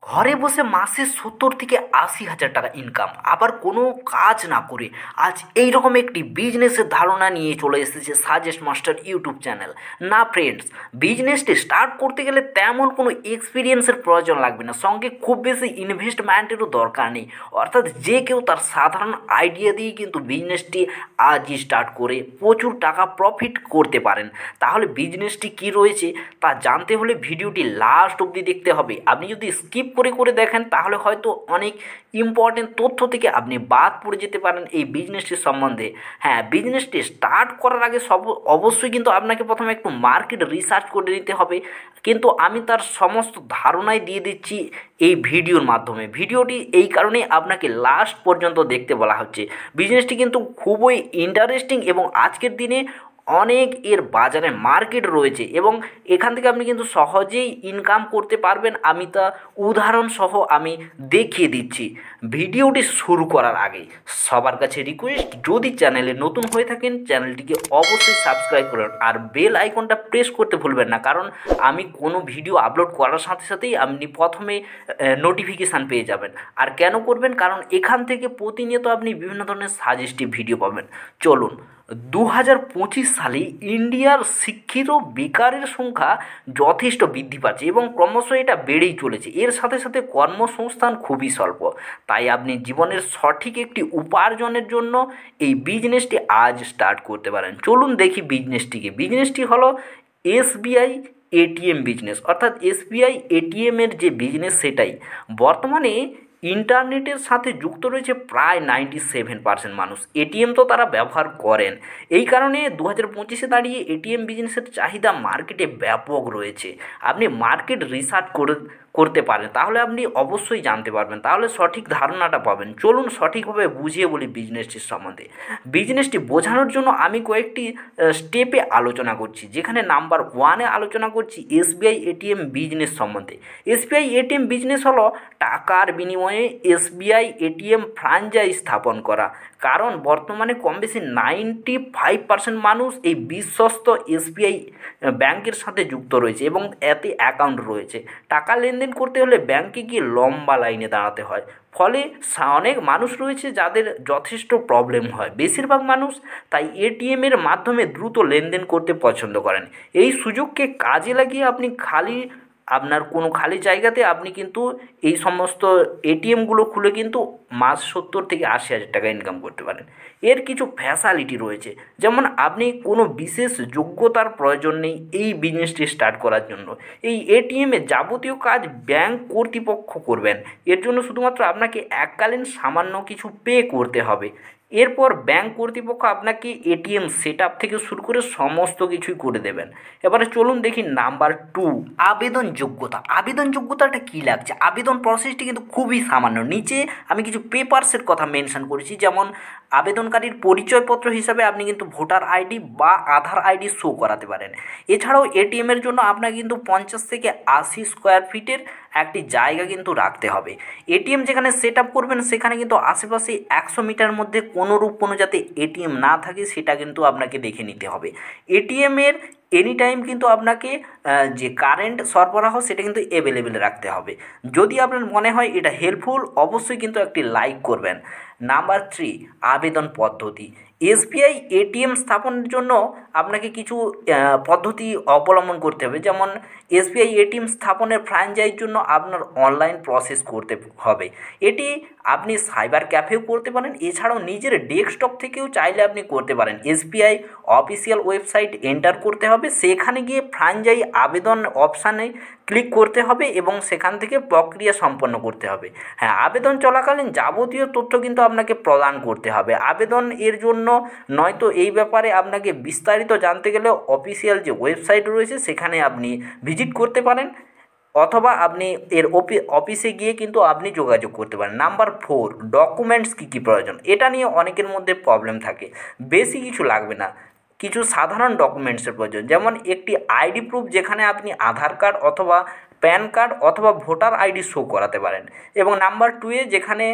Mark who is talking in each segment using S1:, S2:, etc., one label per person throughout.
S1: ঘরে বসে মাসে 70 থেকে 80 হাজার টাকা ইনকাম, আবার কোনো কাজ না করে আজ এই রকম একটি বিজনেসের ধারণা নিয়ে চলে এসেছে সাজেস্ট মাস্টার ইউটিউব চ্যানেল। না ফ্রেন্ডস, বিজনেসটি স্টার্ট করতে গেলে তেমন কোনো এক্সপিরিয়েন্সের প্রয়োজন লাগবে না, সঙ্গে খুব বেশি ইনভেস্টমেন্টেরও দরকার নেই। অর্থাৎ যে কেউ তার সাধারণ আইডিয়া দিয়েই কিন্তু বিজনেসটি আজই স্টার্ট করে প্রচুর টাকা প্রফিট করতে পারেন। তাহলে বিজনেসটি কী রয়েছে তা জানতে হলে ভিডিওটি লাস্ট অবধি দেখতে হবে। আপনি যদি স্কিপ করে করে দেখেন তাহলে হয়তো অনেক ইম্পর্টেন্ট তথ্য থেকে আপনি বাদ পড়ে যেতে পারেন এই বিজনেসটির সম্বন্ধে। হ্যাঁ, বিজনেসটি স্টার্ট করার আগে অবশ্যই কিন্তু আপনাকে প্রথমে একটু মার্কেট রিসার্চ করে নিতে হবে, কিন্তু আমি তার সমস্ত ধারণাই দিয়ে দিচ্ছি এই ভিডিওর মাধ্যমে। ভিডিওটি এই কারণেই আপনাকে লাস্ট পর্যন্ত দেখতে বলা হচ্ছে। বিজনেসটি কিন্তু খুবই ইন্টারেস্টিং এবং আজকের দিনে অনেক এর বাজারে মার্কেট রয়েছে এবং এখান থেকে আপনি কিন্তু সহজেই ইনকাম করতে পারবেন। আমি তা উদাহরণ সহ আমি দেখিয়ে দিচ্ছি। ভিডিওটি শুরু করার আগে সবার কাছে রিকোয়েস্ট, যদি চ্যানেলে নতুন হয়ে থাকেন চ্যানেলটিকে অবশ্যই সাবস্ক্রাইব করুন আর বেল আইকনটা প্রেস করতে ভুলবেন না, কারণ আমি কোনো ভিডিও আপলোড করার সাথে সাথেই আপনি প্রথমে নোটিফিকেশান পেয়ে যাবেন। আর কেন করবেন? কারণ এখান থেকে প্রতিনিয়ত আপনি বিভিন্ন ধরনের সাজেস্টিভ ভিডিও পাবেন। চলুন, 2025 সালে ইন্ডিয়ার শিক্ষিত বেকারের সংখ্যা যথেষ্ট বৃদ্ধি পাচ্ছে এবং ক্রমশ এটা বেড়েই চলেছে। এর সাথে সাথে কর্মসংস্থান খুবই স্বল্প। তাই আপনি জীবনের সঠিক একটি উপার্জনের জন্য এই বিজনেসটি আজ স্টার্ট করতে পারেন। চলুন দেখি বিজনেসটিকে। বিজনেসটি হলো এসবিআই এটিএম বিজনেস, অর্থাৎ এসবিআই এটিএমের যে বিজনেস সেটাই। বর্তমানে ইন্টারনেটের সাথে যুক্ত রয়েছে প্রায় 97% মানুষ। এটিএম তো তারা ব্যবহার করেন। এই কারণে 2025-এ দাঁড়িয়ে এটিএম বিজনেসের চাহিদা মার্কেটে ব্যাপক রয়েছে। আপনি মার্কেট রিসার্চ করতে পারেন, তাহলে আপনি অবশ্যই জানতে পারবেন, তাহলে সঠিক ধারণাটা পাবেন। চলুন সঠিকভাবে বুঝিয়ে বলি বিজনেসটির সম্বন্ধে। বিজনেসটি বোঝানোর জন্য আমি কয়েকটি স্টেপে আলোচনা করছি, যেখানে নাম্বার 1-এ আলোচনা করছি এসবিআই এটিএম বিজনেস সম্বন্ধে। এসবিআই এটিএম বিজনেস হলো টাকার বিনিময়ে এসবিআই এটিএম ফ্র্যাঞ্চাইজ স্থাপন করা। কারণ বর্তমানে কম বেশি 95% মানুষ এই বিশ্বস্ত এসবিআই ব্যাংকের সাথে যুক্ত রয়েছে এবং এতে অ্যাকাউন্ট রয়েছে। টাকা লেনদেন করতে হলে ব্যাংকে গিয়ে লম্বা লাইনে দাঁড়াতে হয়, ফলে অনেক মানুষ রয়েছে যাদের যথেষ্ট প্রবলেম হয়। বেশিরভাগ মানুষ তাই এটিএমের মাধ্যমে দ্রুত লেনদেন করতে পছন্দ করেন। এই সুযোগকে কাজে লাগিয়ে আপনি আপনার কোনো খালি জায়গাতে আপনি কিন্তু এই সমস্ত এটিএমগুলো খুলে কিন্তু মাস 70 থেকে 80 হাজার টাকা ইনকাম করতে পারেন। এর কিছু ফ্যাসালিটি রয়েছে, যেমন আপনি কোনো বিশেষ যোগ্যতার প্রয়োজন নেই এই বিজনেসটি স্টার্ট করার জন্য। এই এটিএমে যাবতীয় কাজ ব্যাংক কর্তৃপক্ষ করবেন। এর জন্য শুধুমাত্র আপনাকে এককালীন সামান্য কিছু পে করতে হবে। এরপর ব্যাংক কর্তৃপক্ষ আপনাকে এটিএম সেট আপ থেকে শুরু করে সমস্ত কিছুই করে দেবেন। এবারে চলুন দেখি নাম্বার 2, আবেদন যোগ্যতা। আবেদন যোগ্যতাটা কী লাগছে? আবেদন প্রসেসটি কিন্তু খুবই সামান্য। নিচে আমি কিছু পেপারসের কথা মেনশন করেছি, যেমন আবেদনকারীর পরিচয়পত্র হিসাবে আপনি কিন্তু ভোটার আইডি বা আধার আইডি শো করাতে পারেন। এছাড়াও এটিএমের জন্য আপনাকে কিন্তু 50 থেকে 80 স্কোয়ার ফিটের একটি জায়গা কিন্তু রাখতে হবে। এটিএম যেখানে সেট আপ করবেন সেখানে কিন্তু আশেপাশে 100 মিটার মধ্যে কোনোরূপ কোনো যাতে এটিএম না থাকে সেটা কিন্তু আপনাকে দেখে নিতে হবে। এটিএমের এনি টাইম কিন্তু আপনাকে যে কারেন্ট সরবরাহ সেটা কিন্তু অ্যাভেলেবেল রাখতে হবে। যদি আপনার মনে হয় এটা হেল্পফুল, অবশ্যই কিন্তু একটি লাইক করবেন। নাম্বার 3, আবেদন পদ্ধতি। এসবিআই এটিএম স্থাপনের জন্য আপনাকে কিছু পদ্ধতি অবলম্বন করতে হবে, যেমন এসবিআই এটিএম স্থাপনের ফ্র্যাঞ্চাইজির জন্য আপনার অনলাইন প্রসেস করতে হবে। এটি আপনি সাইবার ক্যাফেও করতে পারেন, এছাড়াও নিজের ডেস্কটপ থেকেও চাইলে আপনি করতে পারেন। এসবিআই অফিসিয়াল ওয়েবসাইট এন্টার করতে হবে, সেখানে গিয়ে ফ্র্যাঞ্চাইজি আবেদন অপশানে ক্লিক করতে হবে এবং সেখান থেকে প্রক্রিয়া সম্পন্ন করতে হবে। হ্যাঁ, আবেদন চলাকালীন যাবতীয় তথ্য কিন্তু আপনাকে প্রদান করতে হবে আবেদন এর জন্য। নয়তো এই ব্যাপারে আপনাকে বিস্তারিত জানতে গেলে অফিসিয়াল যে ওয়েবসাইট রয়েছে সেখানে আপনি ভিজিট করতে পারেন, অথবা আপনি এর অফিসে গিয়ে কিন্তু আপনি যোগাযোগ করতে পারেন। নাম্বার 4, ডকুমেন্টস কী কী প্রয়োজন। এটা নিয়ে অনেকের মধ্যে প্রবলেম থাকে। বেশি কিছু লাগবে না, কিছু সাধারণ ডকুমেন্টসের প্রয়োজন, যেমন একটি আইডি প্রুফ, যেখানে আপনি আধার কার্ড অথবা প্যান কার্ড অথবা ভোটার আইডি শো করাতে পারেন। এবং নাম্বার 2-এ যেখানে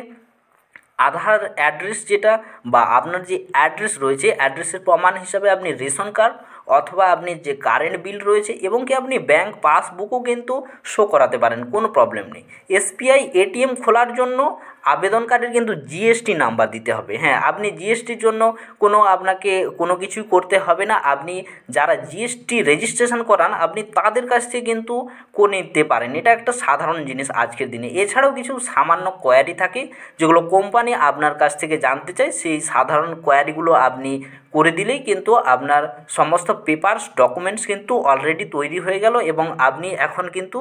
S1: আধার অ্যাড্রেস যেটা বা আপনার যে অ্যাড্রেস রয়েছে অ্যাড্রেসের প্রমাণ হিসাবে আপনি রেশন কার্ড অথবা আপনি যে কারেন্ট বিল রয়েছে এবং কি আপনি ব্যাংক পাসবুকও কিন্তু শো করাতে পারেন, কোনো প্রবলেম নেই। এসবিআই এটিএম খোলার জন্য আবেদনকারীর কিন্তু জিএসটি নাম্বার দিতে হবে। হ্যাঁ, আপনি জিএসটির জন্য আপনাকে কোনো কিছুই করতে হবে না। আপনি যারা জিএসটি রেজিস্ট্রেশন করান আপনি তাদের কাছ থেকে কিন্তু করে নিতে পারেন। এটা একটা সাধারণ জিনিস আজকের দিনে। এছাড়াও কিছু সামান্য কোয়ারি থাকে যেগুলো কোম্পানি আপনার কাছ থেকে জানতে চায়, সেই সাধারণ কোয়ারিগুলো আপনি করে দিলেই কিন্তু আপনার সমস্ত পেপারস ডকুমেন্টস কিন্তু অলরেডি তৈরি হয়ে গেল এবং আপনি এখন কিন্তু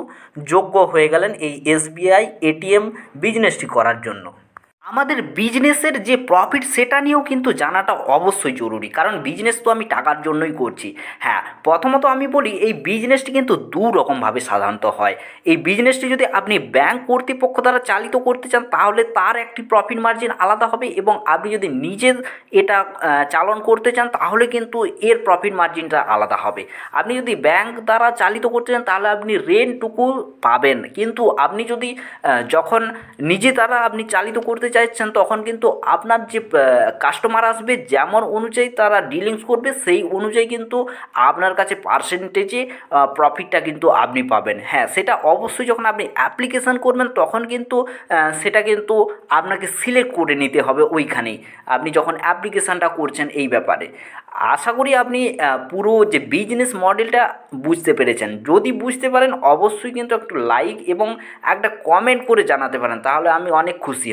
S1: যোগ্য হয়ে গেলেন এই এসবিআই এটিএম বিজনেসটি করার জন্য। আমাদের বিজনেসের যে প্রফিট সেটা নিয়েও কিন্তু জানাটা অবশ্যই জরুরি, কারণ বিজনেস তো আমি টাকার জন্যই করছি। হ্যাঁ, প্রথমত আমি বলি এই বিজনেসটি কিন্তু দু রকমভাবে সাধারণত হয়। এই বিজনেসটি যদি আপনি ব্যাংক কর্তৃপক্ষ দ্বারা চালিত করতে চান তাহলে তার একটি প্রফিট মার্জিন আলাদা হবে, এবং আপনি যদি নিজে এটা চালন করতে চান তাহলে কিন্তু এর প্রফিট মার্জিনটা আলাদা হবে। আপনি যদি ব্যাংক দ্বারা চালিত করতে চান তাহলে আপনি রেন্টটুকু পাবেন, কিন্তু আপনি যদি যখন নিজে দ্বারা আপনি চালিত করতে চাইছেন তখন কিন্তু আপনার যে কাস্টমার আসবে যেমন অনুযায়ী তারা ডিলিংস করবে সেই অনুযায়ী কিন্তু আপনার কাছে পার্সেন্টেজে প্রফিটটা কিন্তু আপনি পাবেন। হ্যাঁ, সেটা অবশ্যই যখন আপনি অ্যাপ্লিকেশান করবেন তখন কিন্তু সেটা কিন্তু আপনাকে সিলেক্ট করে নিতে হবে ওইখানেই, আপনি যখন অ্যাপ্লিকেশানটা করছেন এই ব্যাপারে। আশা করি আপনি পুরো যে বিজনেস মডেলটা বুঝতে পেরেছেন। যদি বুঝতে পারেন অবশ্যই কিন্তু একটু লাইক এবং একটা কমেন্ট করে জানাতে পারেন, তাহলে আমি অনেক খুশি হব।